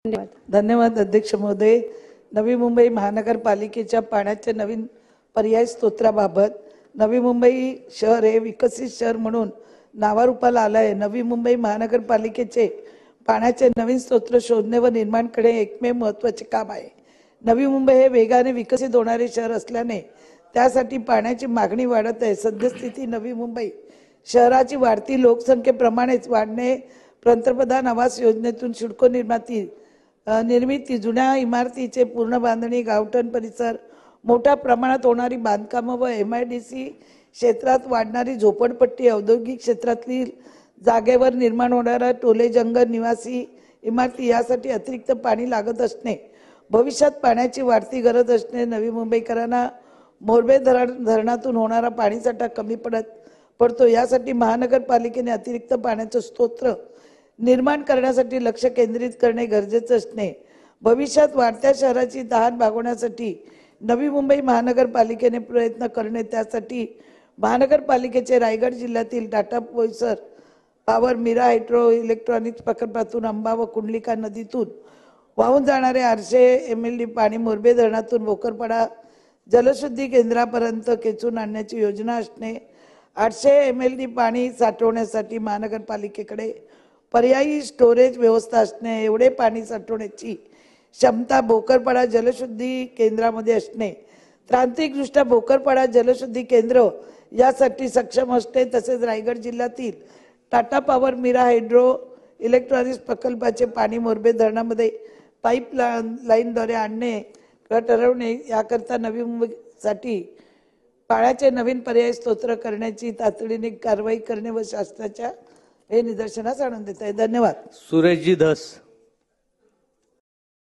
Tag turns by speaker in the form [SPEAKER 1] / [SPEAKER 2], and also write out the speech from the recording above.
[SPEAKER 1] धन्यवाद अध्यक्ष महोदय। नवी मुंबई महानगरपालिकेच्या पाण्याच्या नवीन पर्याय स्तोत्राबाबत नवी मुंबई शहर हे विकसित शहर म्हणून नावारूपाला आले आहे। नवी मुंबई महानगरपालिकेचे पाण्याचे नवीन स्तोत्र शोधणे व निर्माण करणे एकमेव महत्त्वाचे काम आहे। नवी मुंबई हे वेगाने विकसित होणारे शहर असल्याने त्यासाठी पाण्याची मागणी वाढत आहे। सद्यस्थिती नवी मुंबई शहराची वाढती लोकसंख्येप्रमाणेच वाढणे, पंतप्रधान आवास योजनेतून सिडको निर्मिती, जुन्या इमारतीचे पूर्ण बांधणी, गावठण परिसर, मोठ्या प्रमाणात होणारी बांधकामं व MIDC क्षेत्रात वाढणारी झोपडपट्टी, औद्योगिक क्षेत्रातील जागेवर निर्माण होणारा टोले जंगल, निवासी इमारती यासाठी अतिरिक्त पाणी लागत असणे, भविष्यात पाण्याची वाढती गरज असणे, नवी मुंबईकरांना मोरबे धरणातून होणारा पाणीसाठा कमी पडतो, यासाठी महानगरपालिकेने अतिरिक्त पाण्याचे स्तोत्र निर्माण करण्यासाठी लक्ष केंद्रित करणे गरजेचे असणे, भविष्यात वाढत्या शहराची तहान भागवण्यासाठी नवी मुंबई महानगरपालिकेने प्रयत्न करणे, त्यासाठी महानगरपालिकेचे रायगड जिल्ह्यातील Tata Boisar power Mira hydro electronics प्रकल्पातून अंबा व कुंडलिका नदीतून वाहून जाणारे 800 MLD पाणी मोरबे धरणातून भोकरपाडा जलशुद्धी केंद्रापर्यंत खेचून आणण्याची योजना असणे, 800 MLD पाणी साठवण्यासाठी महानगरपालिकेकडे पर्यायी स्टोरेज व्यवस्था असणे, एवढे पाणी साठवण्याची क्षमता भोकरपाडा जलशुद्धी केंद्रामध्ये असणे, तांत्रिकदृष्ट्या भोकरपाडा जलशुद्धी केंद्र यासाठी सक्षम असणे, तसेच रायगड जिल्ह्यातील Tata power Mira hydro electronics प्रकल्पाचे पाणी मोरबे धरणामध्ये पाईपलाईनद्वारे आणणे ठरवणे, याकरता नवी मुंबईसाठी पाण्याचे नवीन पर्याय स्तोत्र करण्याची तातडीने कारवाई करणे व शासनाच्या हे निदर्शनास आणून देत आहे। धन्यवाद।
[SPEAKER 2] सुरेशजी धस।